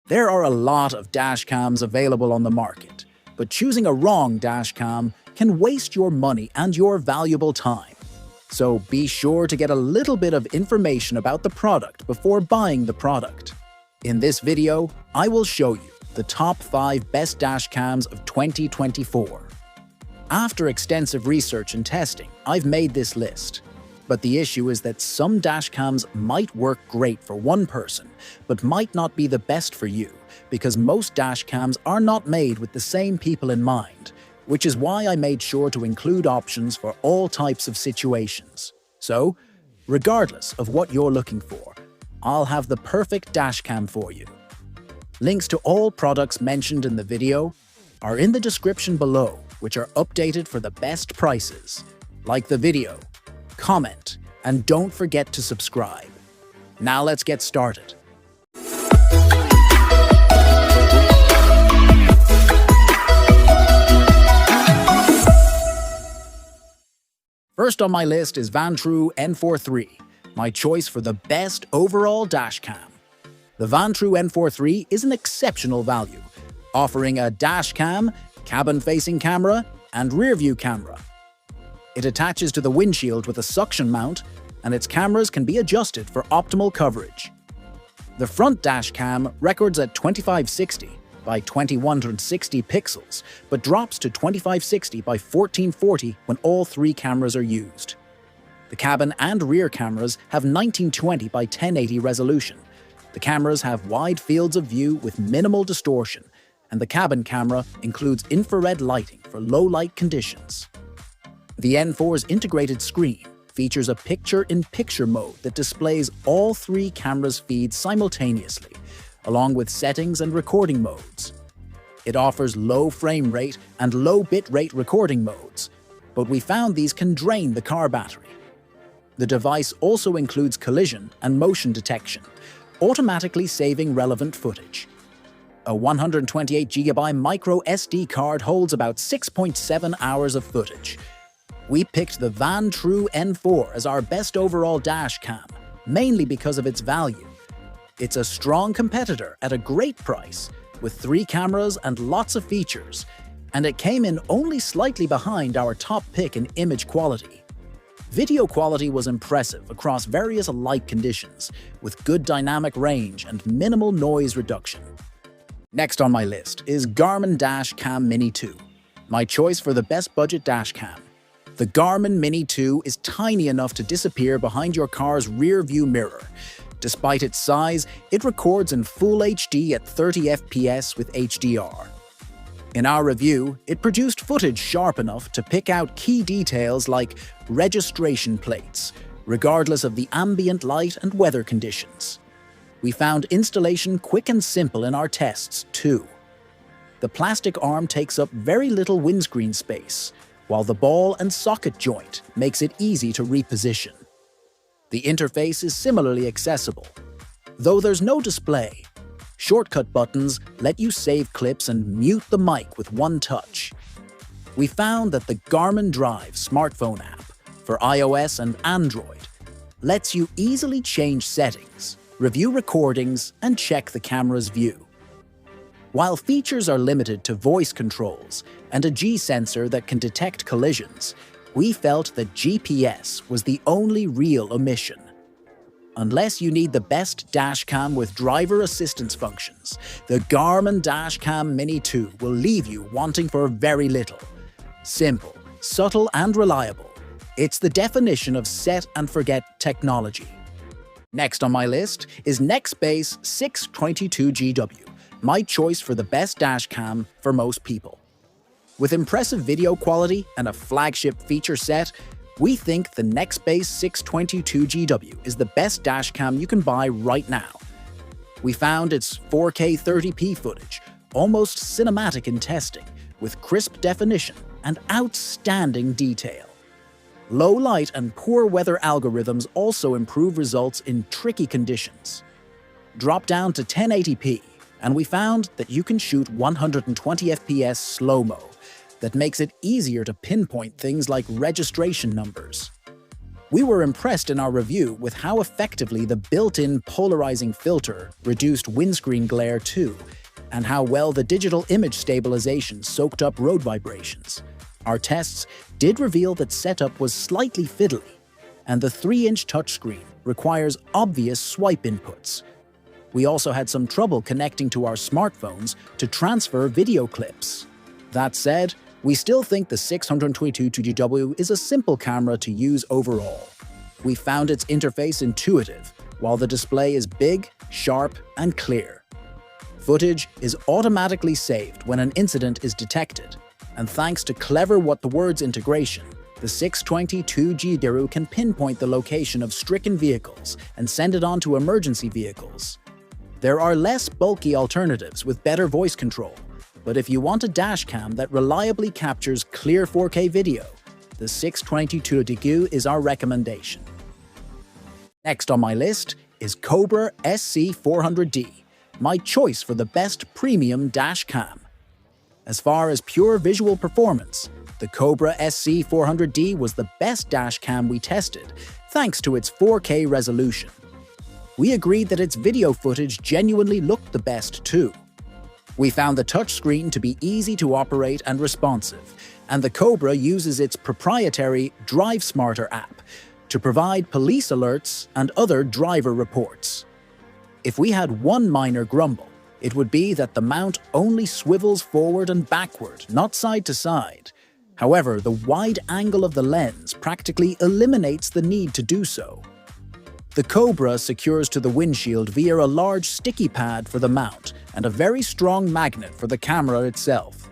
There are a lot of dashcams available on the market, but choosing a wrong dashcam can waste your money and your valuable time. So be sure to get a little bit of information about the product before buying the product. In this video, I will show you the top 5 best dashcams of 2024. After extensive research and testing, I've made this list. But the issue is that some dashcams might work great for one person, but might not be the best for you, because most dashcams are not made with the same people in mind, which is why I made sure to include options for all types of situations. So, regardless of what you're looking for, I'll have the perfect dashcam for you. Links to all products mentioned in the video are in the description below, which are updated for the best prices. Like the video, comment, and don't forget to subscribe. Now let's get started. First on my list is Vantrue N4 III, my choice for the best overall dashcam. The Vantrue N4 III is an exceptional value, offering a dashcam, cabin-facing camera, and rear-view camera. It attaches to the windshield with a suction mount, and its cameras can be adjusted for optimal coverage. The front dash cam records at 2560 by 2160 pixels, but drops to 2560 by 1440 when all 3 cameras are used. The cabin and rear cameras have 1920 by 1080 resolution. The cameras have wide fields of view with minimal distortion, and the cabin camera includes infrared lighting for low-light conditions. The N4's integrated screen features a picture-in-picture mode that displays all 3 cameras' feeds simultaneously, along with settings and recording modes. It offers low frame rate and low bitrate recording modes, but we found these can drain the car battery. The device also includes collision and motion detection, automatically saving relevant footage. A 128GB micro SD card holds about 6.7 hours of footage. We picked the Vantrue N4 as our best overall dash cam, mainly because of its value. It's a strong competitor at a great price, with 3 cameras and lots of features, and it came in only slightly behind our top pick in image quality. Video quality was impressive across various light conditions, with good dynamic range and minimal noise reduction. Next on my list is Garmin Dashcam Mini 2, my choice for the best budget dashcam. The Garmin Mini 2 is tiny enough to disappear behind your car's rear-view mirror. Despite its size, it records in Full HD at 30 FPS with HDR. In our review, it produced footage sharp enough to pick out key details like registration plates, regardless of the ambient light and weather conditions. We found installation quick and simple in our tests, too. The plastic arm takes up very little windscreen space, while the ball and socket joint makes it easy to reposition. The interface is similarly accessible. Though there's no display, shortcut buttons let you save clips and mute the mic with one touch. We found that the Garmin Drive smartphone app for iOS and Android lets you easily change settings, review recordings, and check the camera's view. While features are limited to voice controls and a G-sensor that can detect collisions, we felt that GPS was the only real omission. Unless you need the best dashcam with driver assistance functions, the Garmin Dashcam Mini 2 will leave you wanting for very little. Simple, subtle, and reliable. It's the definition of set-and-forget technology. Next on my list is Nextbase 622GW, my choice for the best dashcam for most people. With impressive video quality and a flagship feature set, we think the Nextbase 622GW is the best dashcam you can buy right now. We found its 4K 30p footage, almost cinematic in testing, with crisp definition and outstanding detail. Low light and poor weather algorithms also improve results in tricky conditions. Drop down to 1080p, and we found that you can shoot 120 FPS slow-mo. That makes it easier to pinpoint things like registration numbers. We were impressed in our review with how effectively the built-in polarizing filter reduced windscreen glare too, and how well the digital image stabilization soaked up road vibrations. Our tests did reveal that setup was slightly fiddly, and the 3-inch touchscreen requires obvious swipe inputs. We also had some trouble connecting to our smartphones to transfer video clips. That said, we still think the 622 2GW is a simple camera to use overall. We found its interface intuitive, while the display is big, sharp, and clear. Footage is automatically saved when an incident is detected, and thanks to clever What the Words integration, the 622 2GW can pinpoint the location of stricken vehicles and send it on to emergency vehicles. There are less bulky alternatives with better voice control, but if you want a dashcam that reliably captures clear 4K video, the 622 2GW is our recommendation. Next on my list is Cobra SC 400D, my choice for the best premium dashcam. As far as pure visual performance, the Cobra SC 400D was the best dashcam we tested, thanks to its 4K resolution. We agreed that its video footage genuinely looked the best too. We found the touchscreen to be easy to operate and responsive, and the Cobra uses its proprietary Drive Smarter app to provide police alerts and other driver reports. If we had one minor grumble, it would be that the mount only swivels forward and backward, not side to side. However, the wide angle of the lens practically eliminates the need to do so. The Cobra secures to the windshield via a large sticky pad for the mount and a very strong magnet for the camera itself.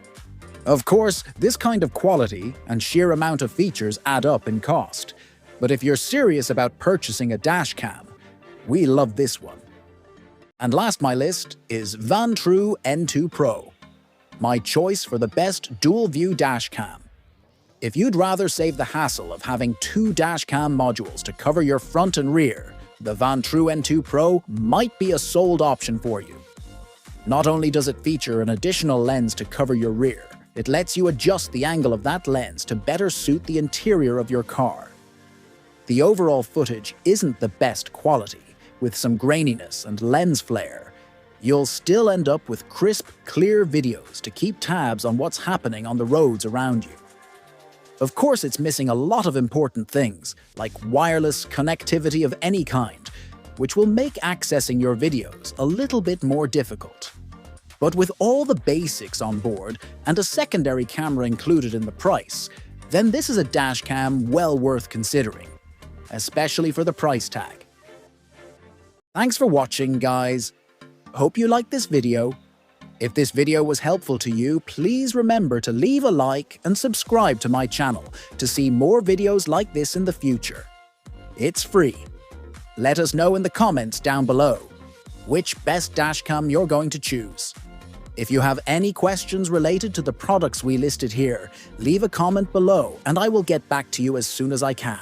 Of course, this kind of quality and sheer amount of features add up in cost, but if you're serious about purchasing a dashcam, we love this one. And last on my list is Vantrue N2 Pro, my choice for the best dual-view dashcam. If you'd rather save the hassle of having 2 dashcam modules to cover your front and rear, the Vantrue N2 Pro might be a sold option for you. Not only does it feature an additional lens to cover your rear, it lets you adjust the angle of that lens to better suit the interior of your car. The overall footage isn't the best quality, with some graininess and lens flare. You'll still end up with crisp, clear videos to keep tabs on what's happening on the roads around you. Of course, it's missing a lot of important things, like wireless connectivity of any kind, which will make accessing your videos a little bit more difficult. But with all the basics on board and a secondary camera included in the price, then this is a dashcam well worth considering, especially for the price tag. Thanks for watching, guys. Hope you liked this video. If this video was helpful to you, please remember to leave a like and subscribe to my channel to see more videos like this in the future. It's free. Let us know in the comments down below which best dashcam you're going to choose. If you have any questions related to the products we listed here, leave a comment below and I will get back to you as soon as I can.